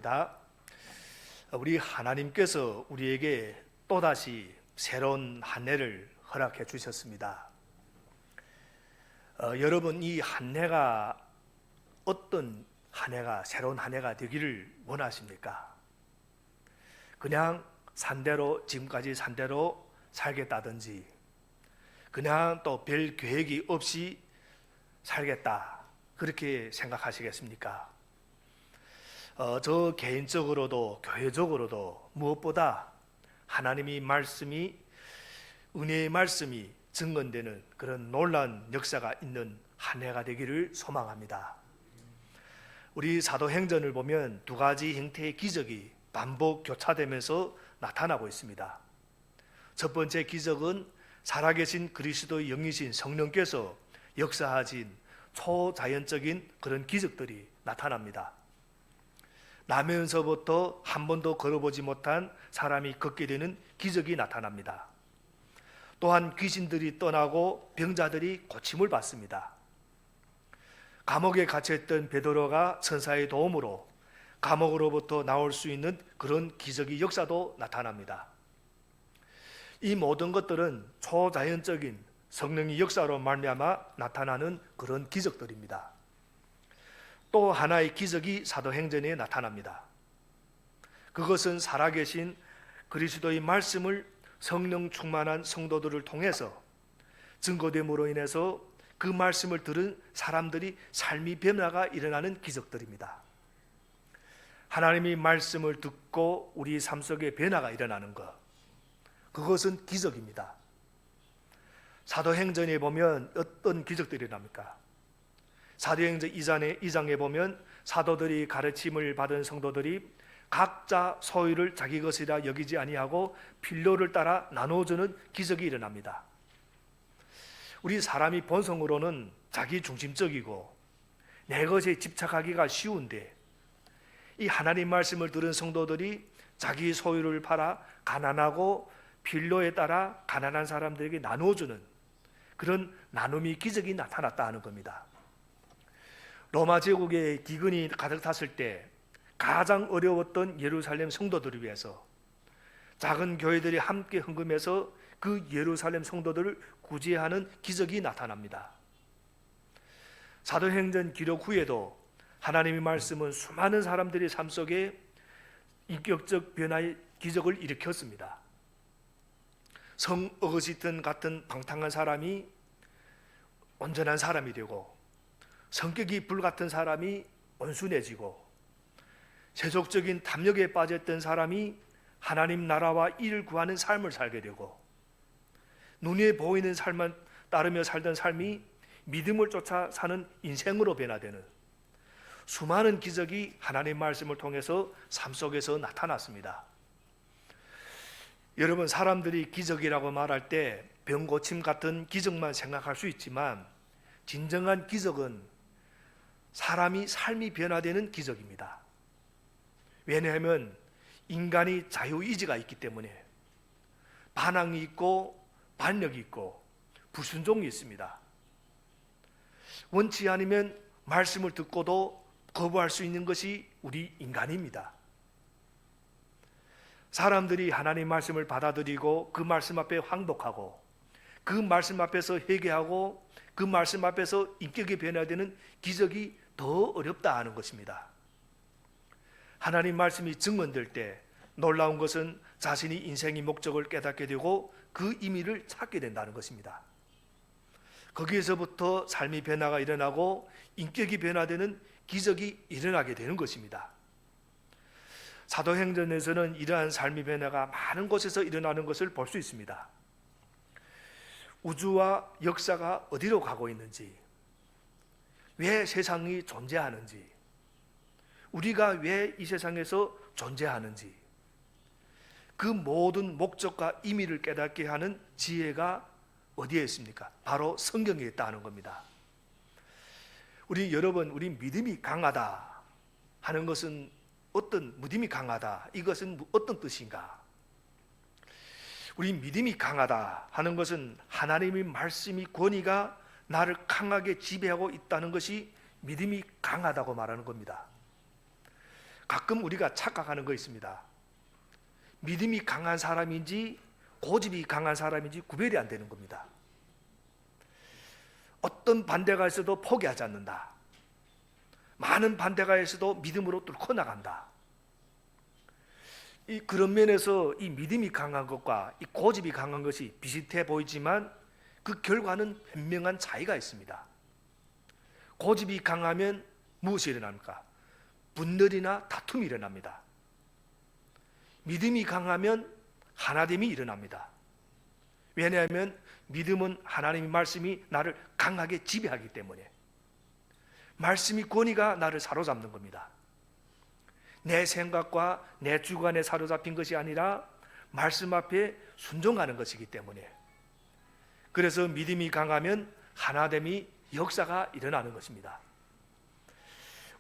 다 우리 하나님께서 우리에게 또다시 새로운 한 해를 허락해 주셨습니다. 여러분, 이 한 해가 어떤 한 해가 새로운 한 해가 되기를 원하십니까? 그냥 산대로 지금까지 산대로 살겠다든지, 그냥 또 별 계획이 없이 살겠다, 그렇게 생각하시겠습니까? 저 개인적으로도 교회적으로도 무엇보다 하나님의 말씀이, 은혜의 말씀이 증언되는 그런 놀라운 역사가 있는 한 해가 되기를 소망합니다. 우리 사도행전을 보면 두 가지 형태의 기적이 반복 교차되면서 나타나고 있습니다. 첫 번째 기적은 살아계신 그리스도의 영이신 성령께서 역사하신 초자연적인 그런 기적들이 나타납니다. 나면서부터 한 번도 걸어보지 못한 사람이 걷게 되는 기적이 나타납니다. 또한 귀신들이 떠나고 병자들이 고침을 받습니다. 감옥에 갇혀있던 베드로가 천사의 도움으로 감옥으로부터 나올 수 있는 그런 기적의 역사도 나타납니다. 이 모든 것들은 초자연적인 성령의 역사로 말미암아 나타나는 그런 기적들입니다. 또 하나의 기적이 사도행전에 나타납니다. 그것은 살아계신 그리스도의 말씀을 성령 충만한 성도들을 통해서 증거됨으로 인해서 그 말씀을 들은 사람들이 삶의 변화가 일어나는 기적들입니다. 하나님의 말씀을 듣고 우리 삶 속에 변화가 일어나는 것, 그것은 기적입니다. 사도행전에 보면 어떤 기적들이 일어납니까? 사도행전 2장에 보면 사도들이 가르침을 받은 성도들이 각자 소유를 자기 것이라 여기지 아니하고 필요를 따라 나눠주는 기적이 일어납니다. 우리 사람이 본성으로는 자기 중심적이고 내 것에 집착하기가 쉬운데, 이 하나님 말씀을 들은 성도들이 자기 소유를 팔아 가난하고 필요에 따라 가난한 사람들에게 나눠주는 그런 나눔의 기적이 나타났다 하는 겁니다. 로마 제국의 기근이 가득 탔을 때 가장 어려웠던 예루살렘 성도들을 위해서 작은 교회들이 함께 헌금해서 그 예루살렘 성도들을 구제하는 기적이 나타납니다. 사도행전 기록 후에도 하나님의 말씀은 수많은 사람들의 삶 속에 인격적 변화의 기적을 일으켰습니다. 성 어거스틴 같은 방탕한 사람이 온전한 사람이 되고, 성격이 불같은 사람이 온순해지고, 세속적인 탐욕에 빠졌던 사람이 하나님 나라와 일을 구하는 삶을 살게 되고, 눈에 보이는 삶만 따르며 살던 삶이 믿음을 쫓아 사는 인생으로 변화되는 수많은 기적이 하나님 말씀을 통해서 삶 속에서 나타났습니다. 여러분, 사람들이 기적이라고 말할 때 병고침 같은 기적만 생각할 수 있지만, 진정한 기적은 사람이 삶이 변화되는 기적입니다. 왜냐하면 인간이 자유의지가 있기 때문에 반항이 있고 반력이 있고 불순종이 있습니다. 원치 않으면 말씀을 듣고도 거부할 수 있는 것이 우리 인간입니다. 사람들이 하나님 말씀을 받아들이고 그 말씀 앞에 항복하고 그 말씀 앞에서 회개하고 그 말씀 앞에서 인격이 변화되는 기적이 더 어렵다 하는 것입니다. 하나님 말씀이 증언될 때 놀라운 것은 자신이 인생의 목적을 깨닫게 되고 그 의미를 찾게 된다는 것입니다. 거기에서부터 삶의 변화가 일어나고 인격이 변화되는 기적이 일어나게 되는 것입니다. 사도행전에서는 이러한 삶의 변화가 많은 곳에서 일어나는 것을 볼 수 있습니다. 우주와 역사가 어디로 가고 있는지, 왜 세상이 존재하는지, 우리가 왜 이 세상에서 존재하는지, 그 모든 목적과 의미를 깨닫게 하는 지혜가 어디에 있습니까? 바로 성경에 있다는 겁니다. 여러분, 우리 믿음이 강하다 하는 것은 믿음이 강하다, 이것은 어떤 뜻인가? 우리 믿음이 강하다 하는 것은 하나님의 말씀이 권위가 나를 강하게 지배하고 있다는 것이 믿음이 강하다고 말하는 겁니다. 가끔 우리가 착각하는 거 있습니다. 믿음이 강한 사람인지 고집이 강한 사람인지 구별이 안 되는 겁니다. 어떤 반대가 있어도 포기하지 않는다. 많은 반대가 있어도 믿음으로 뚫고 나간다. 그런 면에서 이 믿음이 강한 것과 이 고집이 강한 것이 비슷해 보이지만 그 결과는 분명한 차이가 있습니다. 고집이 강하면 무엇이 일어납니까? 분열이나 다툼이 일어납니다. 믿음이 강하면 하나됨이 일어납니다. 왜냐하면 믿음은 하나님의 말씀이 나를 강하게 지배하기 때문에, 말씀이 권위가 나를 사로잡는 겁니다. 내 생각과 내 주관에 사로잡힌 것이 아니라 말씀 앞에 순종하는 것이기 때문에, 그래서 믿음이 강하면 하나됨이 역사가 일어나는 것입니다.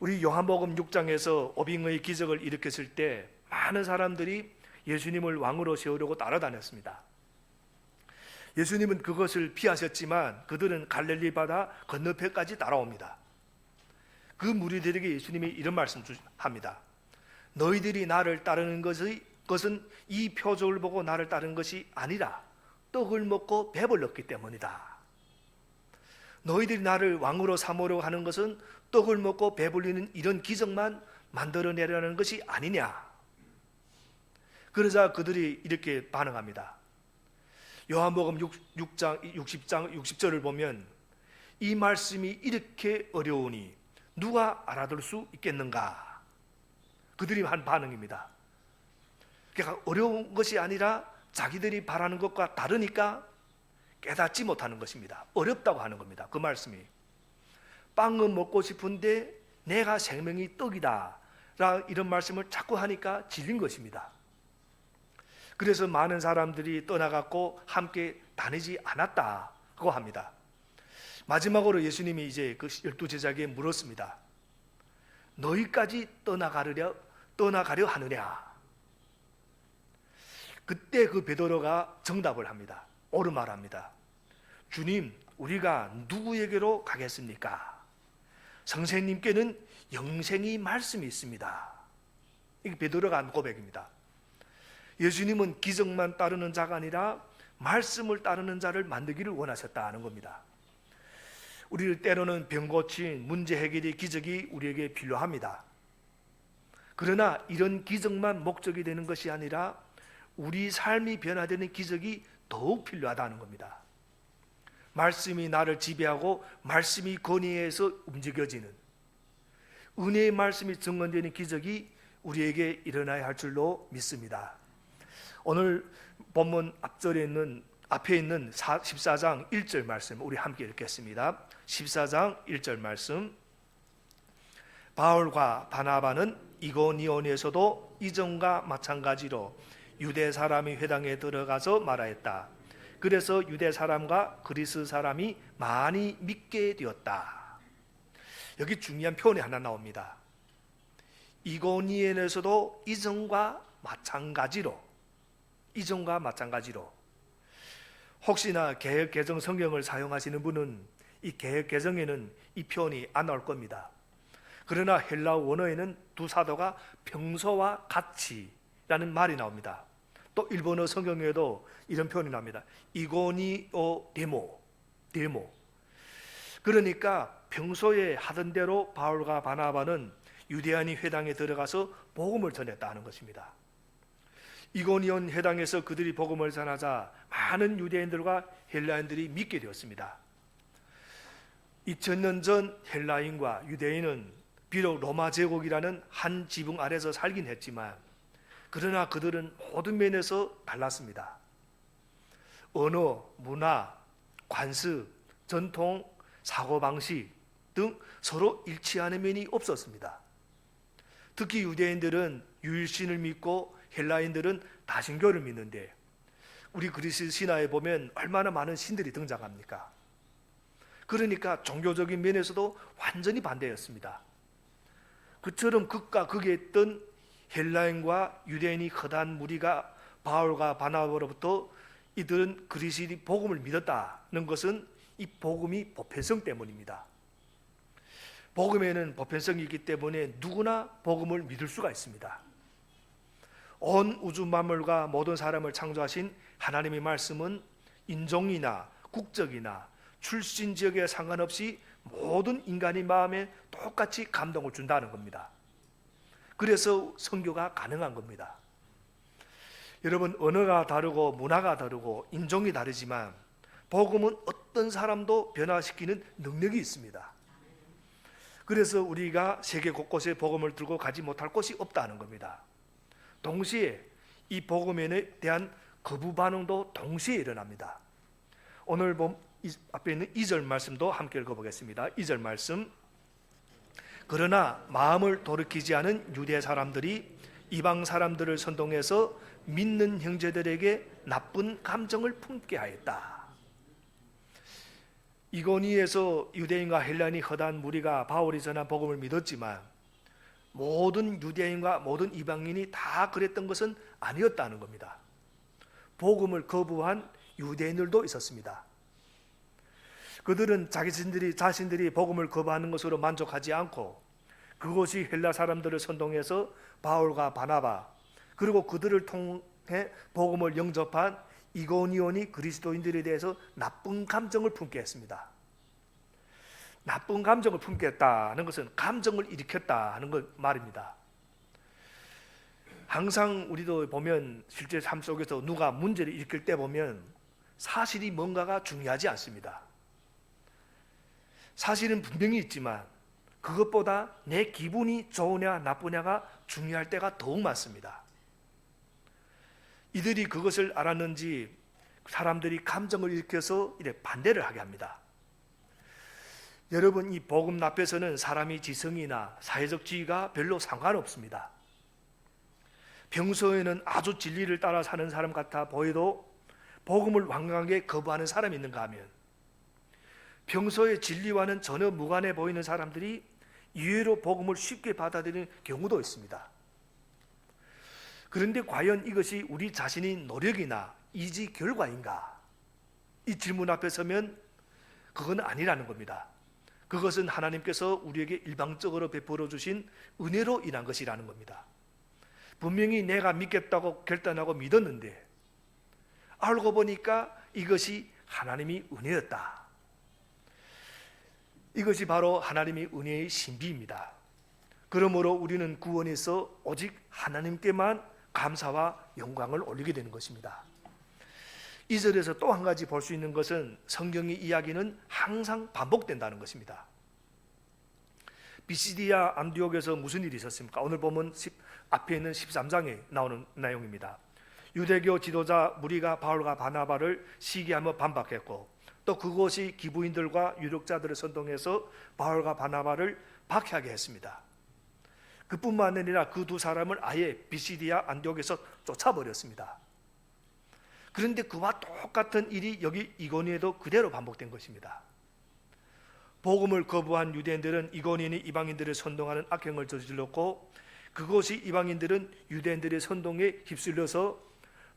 우리 요한복음 6장에서 오병이어의 기적을 일으켰을 때 많은 사람들이 예수님을 왕으로 세우려고 따라다녔습니다. 예수님은 그것을 피하셨지만 그들은 갈릴리 바다 건너편까지 따라옵니다. 그 무리들에게 예수님이 이런 말씀합니다. 너희들이 나를 따르는 것은 이 표적을 보고 나를 따르는 것이 아니라 떡을 먹고 배불렀기 때문이다. 너희들이 나를 왕으로 삼으려고 하는 것은 떡을 먹고 배불리는 이런 기적만 만들어내려는 것이 아니냐. 그러자 그들이 이렇게 반응합니다. 요한복음 6장 60절을 보면 이 말씀이 이렇게 어려우니 누가 알아들 수 있겠는가? 그들이 한 반응입니다. 그러니까 어려운 것이 아니라 자기들이 바라는 것과 다르니까 깨닫지 못하는 것입니다. 어렵다고 하는 겁니다. 그 말씀이. 빵은 먹고 싶은데 내가 생명이 떡이다 이런 말씀을 자꾸 하니까 질린 것입니다. 그래서 많은 사람들이 떠나갔고 함께 다니지 않았다고 합니다. 마지막으로 예수님이 이제 그 12제자에게 물었습니다. 너희까지 떠나가려 하느냐? 그때 그 베드로가 정답을 합니다. 옳은 말합니다. 주님, 우리가 누구에게로 가겠습니까? 선생님께는 영생의 말씀이 있습니다. 이게 베드로가 한 고백입니다. 예수님은 기적만 따르는 자가 아니라 말씀을 따르는 자를 만들기를 원하셨다는 겁니다. 우리를 때로는 병 고친 문제 해결의 기적이 우리에게 필요합니다. 그러나 이런 기적만 목적이 되는 것이 아니라 우리 삶이 변화되는 기적이 더욱 필요하다는 겁니다. 말씀이 나를 지배하고 말씀이 권위에서 움직여지는 은혜의 말씀이 증언되는 기적이 우리에게 일어나야 할 줄로 믿습니다. 오늘 본문 앞에 있는 14장 1절 말씀 우리 함께 읽겠습니다. 14장 1절 말씀. 바울과 바나바는 이고니온에서도 이전과 마찬가지로 유대 사람이 회당에 들어가서 말하였다. 그래서 유대 사람과 그리스 사람이 많이 믿게 되었다. 여기 중요한 표현이 하나 나옵니다. 이고니온에서도 이전과 마찬가지로. 혹시나 개역 개정 성경을 사용하시는 분은 이 개역 개정에는 이 표현이 안 나올 겁니다. 그러나 헬라어 원어에는 두 사도가 평소와 같이라는 말이 나옵니다. 또 일본어 성경에도 이런 표현이 나옵니다. 이고니오 데모. 그러니까 평소에 하던 대로 바울과 바나바는 유대인이 회당에 들어가서 복음을 전했다는 것입니다. 이고니온 회당에서 그들이 복음을 전하자 많은 유대인들과 헬라인들이 믿게 되었습니다. 2000년 전 헬라인과 유대인은 비록 로마 제국이라는 한 지붕 아래서 살긴 했지만 그러나 그들은 모든 면에서 달랐습니다. 언어, 문화, 관습, 전통, 사고방식 등 서로 일치하는 면이 없었습니다. 특히 유대인들은 유일신을 믿고 헬라인들은 다신교를 믿는데 우리 그리스 신화에 보면 얼마나 많은 신들이 등장합니까? 그러니까 종교적인 면에서도 완전히 반대였습니다. 그처럼 극과 극에 있던 헬라인과 유대인이 허다한 무리가 바울과 바나바로부터 이들은 그리스도의 복음을 믿었다는 것은 이 복음이 보편성 때문입니다. 복음에는 보편성이 있기 때문에 누구나 복음을 믿을 수가 있습니다. 온 우주 만물과 모든 사람을 창조하신 하나님의 말씀은 인종이나 국적이나 출신 지역에 상관없이 모든 인간의 마음에 똑같이 감동을 준다는 겁니다. 그래서 선교가 가능한 겁니다. 여러분, 언어가 다르고 문화가 다르고 인종이 다르지만 복음은 어떤 사람도 변화시키는 능력이 있습니다. 그래서 우리가 세계 곳곳에 복음을 들고 가지 못할 곳이 없다는 겁니다. 동시에 이 복음에 대한 거부 반응도 동시에 일어납니다. 오늘 앞에 있는 2절 말씀도 함께 읽어보겠습니다. 2절 말씀. 그러나 마음을 돌이키지 않은 유대 사람들이 이방 사람들을 선동해서 믿는 형제들에게 나쁜 감정을 품게 하였다. 이고니에서 유대인과 헬라인이 허다한 무리가 바울이 전한 복음을 믿었지만 모든 유대인과 모든 이방인이 다 그랬던 것은 아니었다는 겁니다. 복음을 거부한 유대인들도 있었습니다. 그들은 자신들이 복음을 거부하는 것으로 만족하지 않고 그것이 헬라 사람들을 선동해서 바울과 바나바 그리고 그들을 통해 복음을 영접한 이고니온이 그리스도인들에 대해서 나쁜 감정을 품게 했습니다. 나쁜 감정을 품게 했다는 것은 감정을 일으켰다는 것 말입니다. 항상 우리도 보면 실제 삶 속에서 누가 문제를 일으킬 때 보면 사실이 뭔가가 중요하지 않습니다. 사실은 분명히 있지만 그것보다 내 기분이 좋으냐 나쁘냐가 중요할 때가 더욱 많습니다. 이들이 그것을 알았는지 사람들이 감정을 일으켜서 이래 반대를 하게 합니다. 여러분, 이 복음 앞에서는 사람의 지성이나 사회적 지위가 별로 상관없습니다. 평소에는 아주 진리를 따라 사는 사람 같아 보여도 복음을 완강하게 거부하는 사람이 있는가 하면 평소에 진리와는 전혀 무관해 보이는 사람들이 의외로 복음을 쉽게 받아들이는 경우도 있습니다. 그런데 과연 이것이 우리 자신의 노력이나 이지 결과인가? 이 질문 앞에 서면 그건 아니라는 겁니다. 그것은 하나님께서 우리에게 일방적으로 베풀어 주신 은혜로 인한 것이라는 겁니다. 분명히 내가 믿겠다고 결단하고 믿었는데 알고 보니까 이것이 하나님의 은혜였다. 이것이 바로 하나님의 은혜의 신비입니다. 그러므로 우리는 구원에서 오직 하나님께만 감사와 영광을 올리게 되는 것입니다. 2절에서 또 한 가지 볼 수 있는 것은 성경의 이야기는 항상 반복된다는 것입니다. 비시디아 안디옥에서 무슨 일이 있었습니까? 오늘 보면 앞에 있는 13장에 나오는 내용입니다. 유대교 지도자 무리가 바울과 바나바를 시기하며 반박했고 또 그것이 기부인들과 유력자들을 선동해서 바울과 바나바를 박해하게 했습니다. 그뿐만 아니라 그 두 사람을 아예 비시디아 안디옥에서 쫓아버렸습니다. 그런데 그와 똑같은 일이 여기 이고니에도 그대로 반복된 것입니다. 복음을 거부한 유대인들은 이고니인이 이방인들을 선동하는 악행을 저질렀고 그것이 이방인들은 유대인들의 선동에 휩쓸려서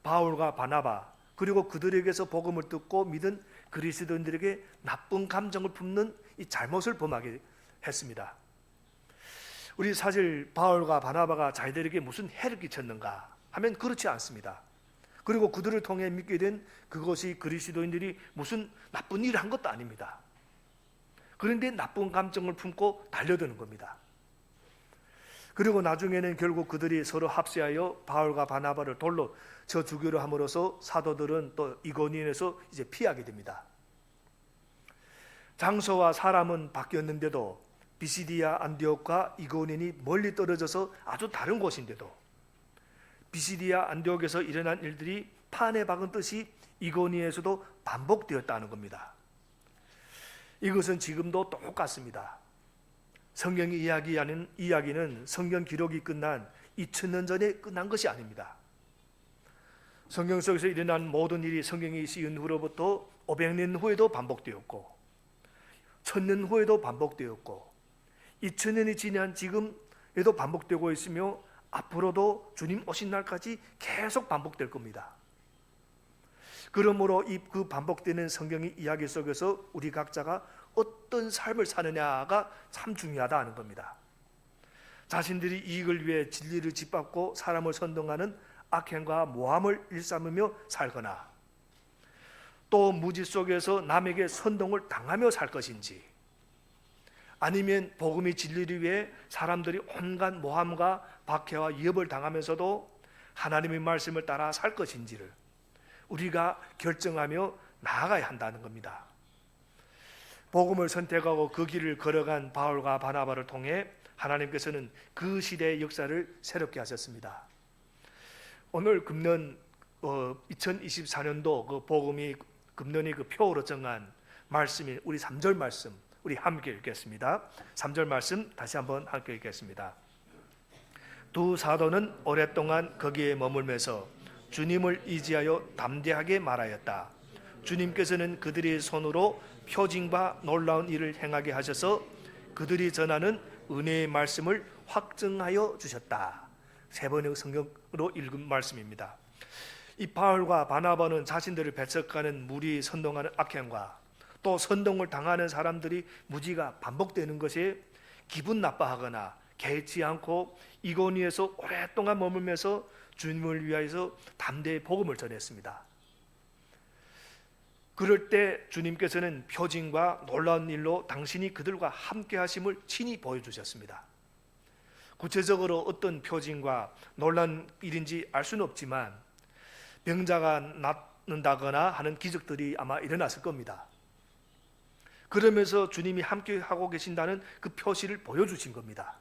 바울과 바나바 그리고 그들에게서 복음을 듣고 믿은 그리스도인들에게 나쁜 감정을 품는 이 잘못을 범하게 했습니다. 우리 사실 바울과 바나바가 자기들에게 무슨 해를 끼쳤는가 하면 그렇지 않습니다. 그리고 그들을 통해 믿게 된 그것이 그리스도인들이 무슨 나쁜 일을 한 것도 아닙니다. 그런데 나쁜 감정을 품고 달려드는 겁니다. 그리고 나중에는 결국 그들이 서로 합세하여 바울과 바나바를 돌로 쳐 죽이려 함으로써 사도들은 또 이고니온에서 이제 피하게 됩니다. 장소와 사람은 바뀌었는데도 비시디아 안디옥과 이고니온이 멀리 떨어져서 아주 다른 곳인데도 비시디아 안디옥에서 일어난 일들이 판에 박은 뜻이 이고니온에서도 반복되었다는 겁니다. 이것은 지금도 똑같습니다. 성경이 이야기하는 이야기는 성경 기록이 끝난 2000년 전에 끝난 것이 아닙니다. 성경 속에서 일어난 모든 일이 성경이 쓰인 후로부터 500년 후에도 반복되었고 1000년 후에도 반복되었고 2000년이 지난 지금에도 반복되고 있으며 앞으로도 주님 오신 날까지 계속 반복될 겁니다. 그러므로 그 반복되는 성경의 이야기 속에서 우리 각자가 어떤 삶을 사느냐가 참 중요하다는 겁니다. 자신들이 이익을 위해 진리를 짓밟고 사람을 선동하는 악행과 모함을 일삼으며 살거나, 또 무지 속에서 남에게 선동을 당하며 살 것인지, 아니면 복음의 진리를 위해 사람들이 온갖 모함과 박해와 위협을 당하면서도 하나님의 말씀을 따라 살 것인지를 우리가 결정하며 나아가야 한다는 겁니다. 복음을 선택하고 그 길을 걸어간 바울과 바나바를 통해 하나님께서는 그 시대의 역사를 새롭게 하셨습니다. 오늘 금년 2024년도 그 복음이 금년이 그 표로 정한 말씀이 우리 3절 말씀, 우리 함께 읽겠습니다. 3절 말씀 다시 한번 함께 읽겠습니다. 두 사도는 오랫동안 거기에 머물면서 주님을 의지하여 담대하게 말하였다. 주님께서는 그들의 손으로 표징과 놀라운 일을 행하게 하셔서 그들이 전하는 은혜의 말씀을 확증하여 주셨다. 세 번의 성경으로 읽은 말씀입니다. 이 바울과 바나바는 자신들을 배척하는 무리 선동하는 악행과 또 선동을 당하는 사람들이 무지가 반복되는 것에 기분 나빠하거나 개의치 않고 이고니에서 오랫동안 머물면서 주님을 위하여서 담대히 복음을 전했습니다. 그럴 때 주님께서는 표징과 놀라운 일로 당신이 그들과 함께 하심을 친히 보여주셨습니다. 구체적으로 어떤 표징과 놀라운 일인지 알 수는 없지만 병자가 낫는다거나 하는 기적들이 아마 일어났을 겁니다. 그러면서 주님이 함께 하고 계신다는 그 표시를 보여주신 겁니다.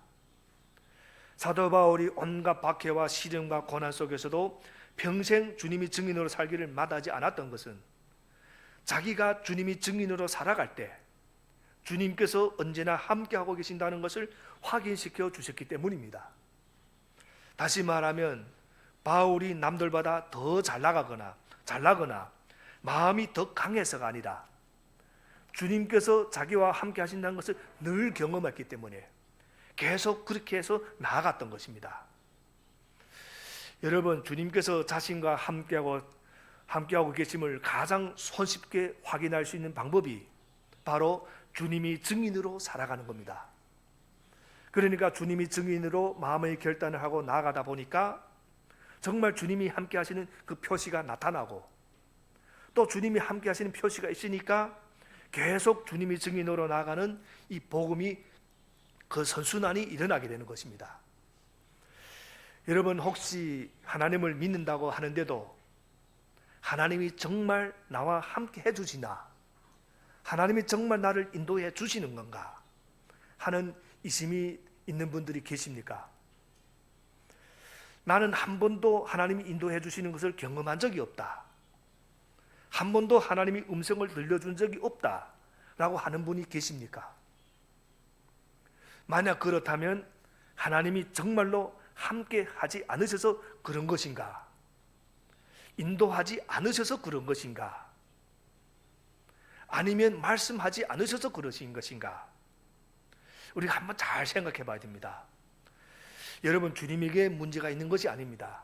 사도 바울이 온갖 박해와 시련과 고난 속에서도 평생 주님이 증인으로 살기를 마다하지 않았던 것은 자기가 주님이 증인으로 살아갈 때 주님께서 언제나 함께하고 계신다는 것을 확인시켜 주셨기 때문입니다. 다시 말하면 바울이 남들보다 더 잘나거나 마음이 더 강해서가 아니라 주님께서 자기와 함께 하신다는 것을 늘 경험했기 때문에 계속 그렇게 해서 나아갔던 것입니다. 여러분, 주님께서 자신과 함께하고 계심을 가장 손쉽게 확인할 수 있는 방법이 바로 주님이 증인으로 살아가는 겁니다. 그러니까 주님이 증인으로 마음의 결단을 하고 나아가다 보니까 정말 주님이 함께 하시는 그 표시가 나타나고, 또 주님이 함께 하시는 표시가 있으니까 계속 주님이 증인으로 나아가는 이 복음이 그 선순환이 일어나게 되는 것입니다. 여러분, 혹시 하나님을 믿는다고 하는데도 하나님이 정말 나와 함께 해주시나, 하나님이 정말 나를 인도해 주시는 건가 하는 의심이 있는 분들이 계십니까? 나는 한 번도 하나님이 인도해 주시는 것을 경험한 적이 없다, 한 번도 하나님이 음성을 들려준 적이 없다 라고 하는 분이 계십니까? 만약 그렇다면 하나님이 정말로 함께 하지 않으셔서 그런 것인가? 인도하지 않으셔서 그런 것인가? 아니면 말씀하지 않으셔서 그러신 것인가? 우리가 한번 잘 생각해 봐야 됩니다. 여러분, 주님에게 문제가 있는 것이 아닙니다.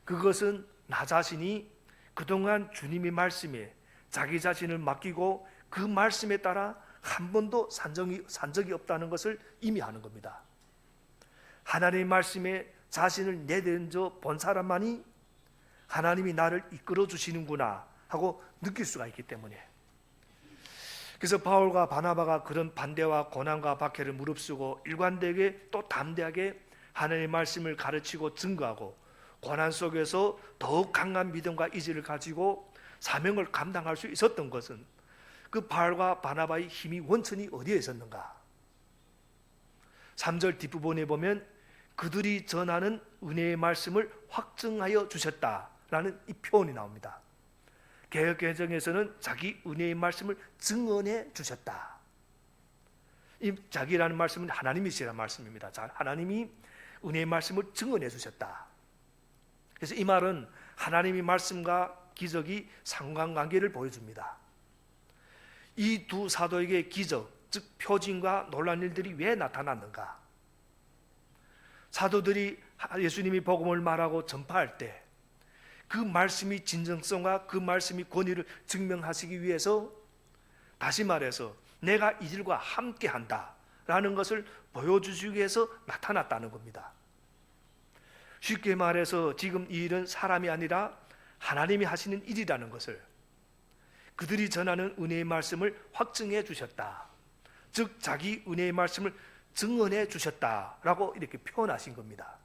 그것은 나 자신이 그동안 주님의 말씀에 자기 자신을 맡기고 그 말씀에 따라 한 번도 산 적이 없다는 것을 의미하는 겁니다. 하나님의 말씀에 자신을 내던져 본 사람만이 하나님이 나를 이끌어 주시는구나 하고 느낄 수가 있기 때문에, 그래서 바울과 바나바가 그런 반대와 고난과 박해를 무릅쓰고 일관되게 또 담대하게 하나님의 말씀을 가르치고 증거하고 고난 속에서 더욱 강한 믿음과 의지를 가지고 사명을 감당할 수 있었던 것은 그 바울과 바나바의 힘이 원천이 어디에 있었는가? 3절 뒷부분에 보면 그들이 전하는 은혜의 말씀을 확증하여 주셨다라는 이 표현이 나옵니다. 개역개정에서는 자기 은혜의 말씀을 증언해 주셨다. 이 자기라는 말씀은 하나님이시라는 말씀입니다. 하나님이 은혜의 말씀을 증언해 주셨다. 그래서 이 말은 하나님의 말씀과 기적이 상관관계를 보여줍니다. 이 두 사도에게 기적, 즉 표징과 놀라운 일들이 왜 나타났는가? 사도들이 예수님이 복음을 말하고 전파할 때 그 말씀이 진정성과 그 말씀이 권위를 증명하시기 위해서, 다시 말해서 내가 이들과 함께한다 라는 것을 보여주기 위해서 나타났다는 겁니다. 쉽게 말해서 지금 이 일은 사람이 아니라 하나님이 하시는 일이라는 것을, 그들이 전하는 은혜의 말씀을 확증해 주셨다, 즉 자기 은혜의 말씀을 증언해 주셨다라고 이렇게 표현하신 겁니다.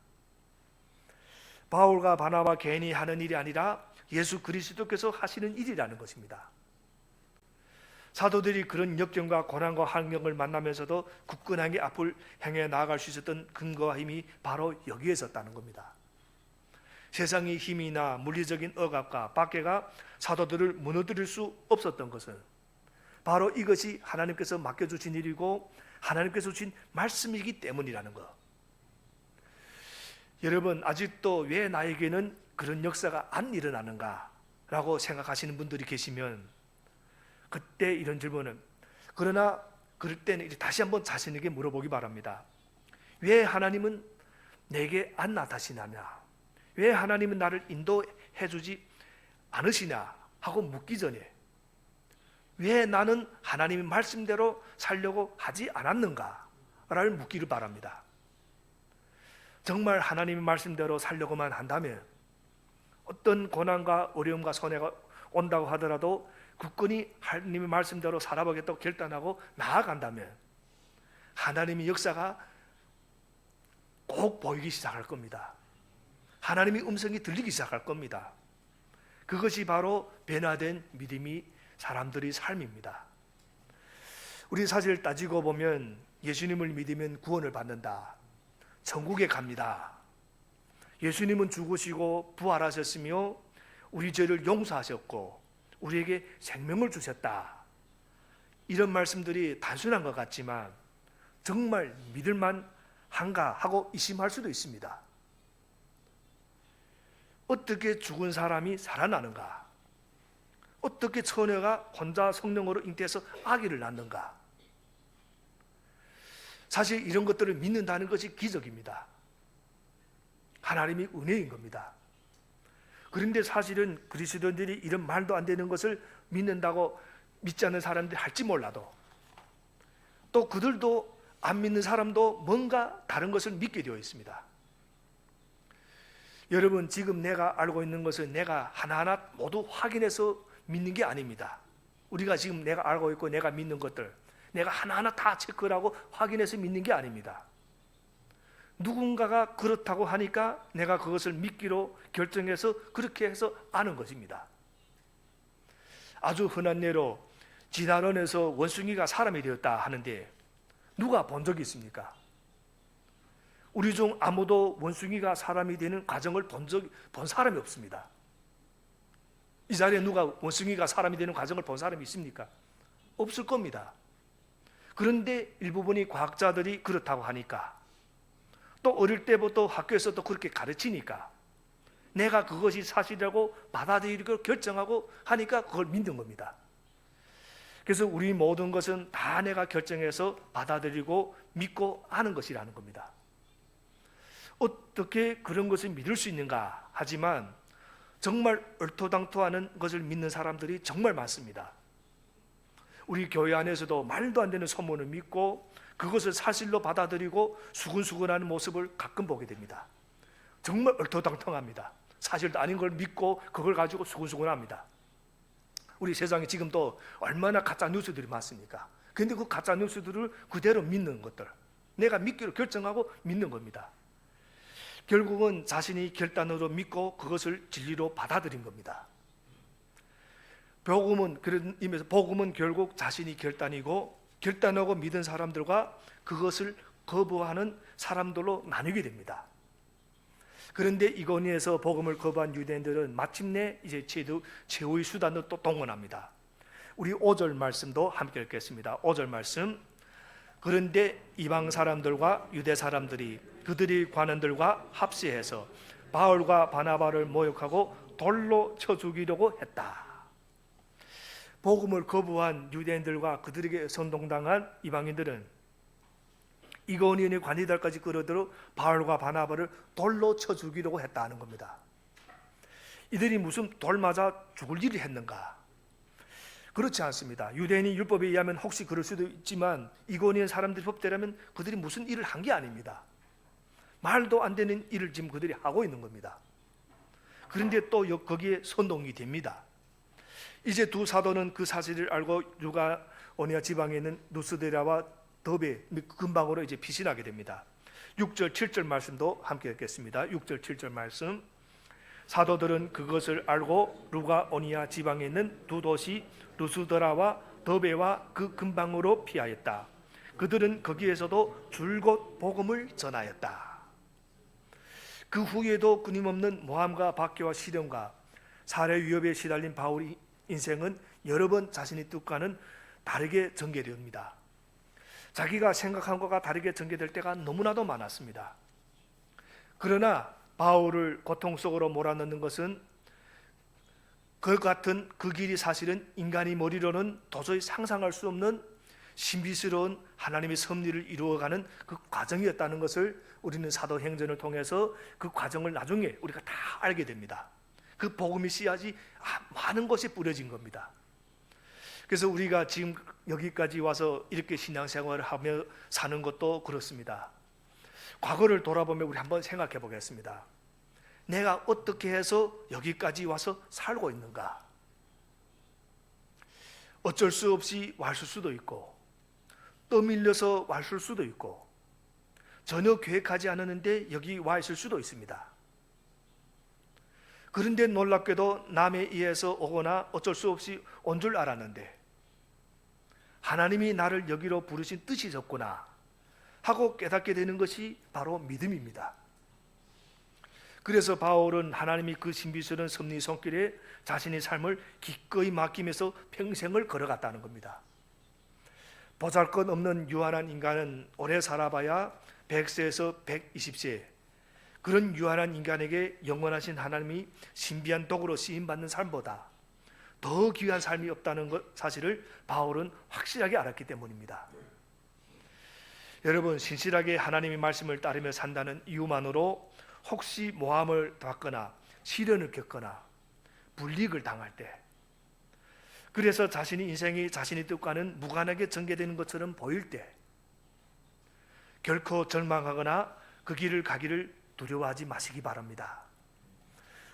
바울과 바나바 개인이 하는 일이 아니라 예수 그리스도께서 하시는 일이라는 것입니다. 사도들이 그런 역경과 고난과 환경을 만나면서도 굳건하게 앞을 향해 나아갈 수 있었던 근거와 힘이 바로 여기에 있었다는 겁니다. 세상의 힘이나 물리적인 억압과 박해가 사도들을 무너뜨릴 수 없었던 것은 바로 이것이 하나님께서 맡겨주신 일이고 하나님께서 주신 말씀이기 때문이라는 것. 여러분, 아직도 왜 나에게는 그런 역사가 안 일어나는가 라고 생각하시는 분들이 계시면 그때 이런 질문은, 그러나 그럴 때는 다시 한번 자신에게 물어보기 바랍니다. 왜 하나님은 내게 안 나타나시느냐, 왜 하나님은 나를 인도해 주지 않으시냐 하고 묻기 전에 왜 나는 하나님의 말씀대로 살려고 하지 않았는가 라를 묻기를 바랍니다. 정말 하나님의 말씀대로 살려고만 한다면 어떤 고난과 어려움과 손해가 온다고 하더라도 굳건히 하나님의 말씀대로 살아보겠다고 결단하고 나아간다면 하나님의 역사가 꼭 보이기 시작할 겁니다. 하나님의 음성이 들리기 시작할 겁니다. 그것이 바로 변화된 믿음이 사람들의 삶입니다. 우리 사실 따지고 보면 예수님을 믿으면 구원을 받는다, 천국에 갑니다, 예수님은 죽으시고 부활하셨으며 우리 죄를 용서하셨고 우리에게 생명을 주셨다, 이런 말씀들이 단순한 것 같지만 정말 믿을만 한가 하고 의심할 수도 있습니다. 어떻게 죽은 사람이 살아나는가? 어떻게 처녀가 혼자 성령으로 잉태해서 아기를 낳는가? 사실 이런 것들을 믿는다는 것이 기적입니다. 하나님의 은혜인 겁니다. 그런데 사실은 그리스도인들이 이런 말도 안 되는 것을 믿는다고 믿지 않는 사람들이 할지 몰라도 또 그들도 안 믿는 사람도 뭔가 다른 것을 믿게 되어 있습니다. 여러분, 지금 내가 알고 있는 것은 내가 하나하나 모두 확인해서 믿는 게 아닙니다. 우리가 지금 내가 알고 있고 내가 믿는 것들, 내가 하나하나 다 체크를 하고 확인해서 믿는 게 아닙니다. 누군가가 그렇다고 하니까 내가 그것을 믿기로 결정해서 그렇게 해서 아는 것입니다. 아주 흔한 예로 진화론에서 원숭이가 사람이 되었다 하는데 누가 본 적이 있습니까? 우리 중 아무도 원숭이가 사람이 되는 과정을 본 사람이 없습니다. 이 자리에 누가 원숭이가 사람이 되는 과정을 본 사람이 있습니까? 없을 겁니다. 그런데 일부분의 과학자들이 그렇다고 하니까, 또 어릴 때부터 학교에서도 그렇게 가르치니까 내가 그것이 사실이라고 받아들이고 결정하고 하니까 그걸 믿는 겁니다. 그래서 우리 모든 것은 다 내가 결정해서 받아들이고 믿고 하는 것이라는 겁니다. 어떻게 그런 것을 믿을 수 있는가 하지만 정말 얼토당토하는 것을 믿는 사람들이 정말 많습니다. 우리 교회 안에서도 말도 안 되는 소문을 믿고 그것을 사실로 받아들이고 수근수근하는 모습을 가끔 보게 됩니다. 정말 얼토당통합니다. 사실도 아닌 걸 믿고 그걸 가지고 수근수근합니다. 우리 세상에 지금도 얼마나 가짜 뉴스들이 많습니까? 그런데 그 가짜 뉴스들을 그대로 믿는 것들, 내가 믿기로 결정하고 믿는 겁니다. 결국은 자신이 결단으로 믿고 그것을 진리로 받아들인 겁니다. 복음은 그런 의미에서 복음은 결국 자신이 결단이고 결단하고 믿은 사람들과 그것을 거부하는 사람들로 나뉘게 됩니다. 그런데 이 권위에서 복음을 거부한 유대인들은 마침내 이제 최후의 수단을 또 동원합니다. 우리 5절 말씀도 함께 읽겠습니다. 5절 말씀. 그런데 이방 사람들과 유대 사람들이 그들의 관원들과 합세해서 바울과 바나바를 모욕하고 돌로 쳐 죽이려고 했다. 복음을 거부한 유대인들과 그들에게 선동당한 이방인들은 이고니온의 관리들까지 끌어들여 바울과 바나바를 돌로 쳐 죽이려고 했다는 겁니다. 이들이 무슨 돌 맞아 죽을 일을 했는가? 그렇지 않습니다. 유대인이 율법에 의하면 혹시 그럴 수도 있지만 이고니의 사람들이 법대로면 그들이 무슨 일을 한 게 아닙니다. 말도 안 되는 일을 지금 그들이 하고 있는 겁니다. 그런데 또 거기에 선동이 됩니다. 이제 두 사도는 그 사실을 알고 루가오니아 지방에 있는 누스데라와 더베 근방으로 이제 피신하게 됩니다. 6절 7절 말씀도 함께 읽겠습니다. 6절 7절 말씀. 사도들은 그것을 알고 루가오니아 지방에 있는 두 도시 루스드라와 더베와 그 근방으로 피하였다. 그들은 거기에서도 줄곧 복음을 전하였다. 그 후에도 끊임없는 모함과 박해와 시련과 살해 위협에 시달린 바울의 인생은 여러 번 자신의 뜻과는 다르게 전개됩니다. 자기가 생각한 것과 다르게 전개될 때가 너무나도 많았습니다. 그러나 바울을 고통 속으로 몰아넣는 것은 그 같은 그 길이 사실은 인간의 머리로는 도저히 상상할 수 없는 신비스러운 하나님의 섭리를 이루어가는 그 과정이었다는 것을 우리는 사도행전을 통해서 그 과정을 나중에 우리가 다 알게 됩니다. 그 복음의 씨앗이 많은 곳에 뿌려진 겁니다. 그래서 우리가 지금 여기까지 와서 이렇게 신앙생활을 하며 사는 것도 그렇습니다. 과거를 돌아보면 우리 한번 생각해 보겠습니다. 내가 어떻게 해서 여기까지 와서 살고 있는가? 어쩔 수 없이 왔을 수도 있고 떠밀려서 왔을 수도 있고 전혀 계획하지 않았는데 여기 와 있을 수도 있습니다. 그런데 놀랍게도 남에 의해서 오거나 어쩔 수 없이 온 줄 알았는데 하나님이 나를 여기로 부르신 뜻이 있었구나 하고 깨닫게 되는 것이 바로 믿음입니다. 그래서 바울은 하나님이 그 신비스러운 섭리 손길에 자신의 삶을 기꺼이 맡기면서 평생을 걸어갔다는 겁니다. 보잘것없는 유한한 인간은 오래 살아봐야 100세에서 120세, 그런 유한한 인간에게 영원하신 하나님이 신비한 도구로 쓰임받는 삶보다 더 귀한 삶이 없다는 사실을 바울은 확실하게 알았기 때문입니다. 여러분, 신실하게 하나님의 말씀을 따르며 산다는 이유만으로 혹시 모함을 받거나 시련을 겪거나 불이익을 당할 때, 그래서 자신의 인생이 자신의 뜻과는 무관하게 전개되는 것처럼 보일 때 결코 절망하거나 그 길을 가기를 두려워하지 마시기 바랍니다.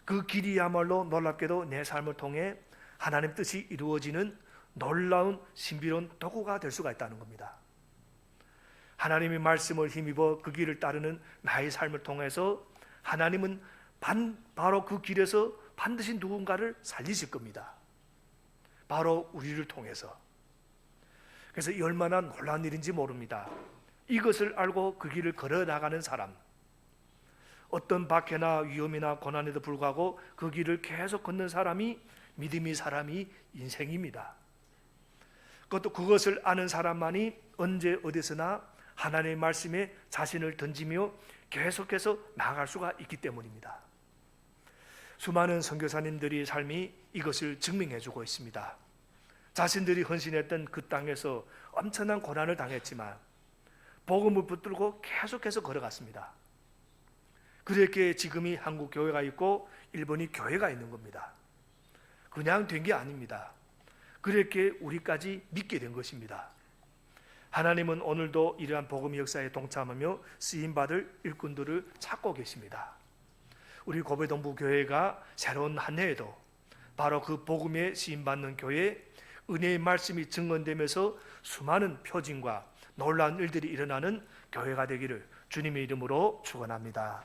그 길이야말로 놀랍게도 내 삶을 통해 하나님 뜻이 이루어지는 놀라운 신비로운 도구가 될 수가 있다는 겁니다. 하나님의 말씀을 힘입어 그 길을 따르는 나의 삶을 통해서 하나님은 바로 그 길에서 반드시 누군가를 살리실 겁니다. 바로 우리를 통해서. 그래서 얼마나 놀라운 일인지 모릅니다. 이것을 알고 그 길을 걸어 나가는 사람, 어떤 박해나 위험이나 고난에도 불구하고 그 길을 계속 걷는 사람이 믿음의 사람이 인생입니다. 그것을 아는 사람만이 언제 어디서나 하나님의 말씀에 자신을 던지며 계속해서 나아갈 수가 있기 때문입니다. 수많은 선교사님들의 삶이 이것을 증명해주고 있습니다. 자신들이 헌신했던 그 땅에서 엄청난 고난을 당했지만 복음을 붙들고 계속해서 걸어갔습니다. 그렇게 지금이 한국 교회가 있고 일본이 교회가 있는 겁니다. 그냥 된 게 아닙니다. 그렇게 우리까지 믿게 된 것입니다. 하나님은 오늘도 이러한 복음 역사에 동참하며 쓰임받을 일꾼들을 찾고 계십니다. 우리 고배동부교회가 새로운 한 해에도 바로 그 복음에 쓰임받는 교회, 은혜의 말씀이 증언되면서 수많은 표징과 놀라운 일들이 일어나는 교회가 되기를 주님의 이름으로 축원합니다.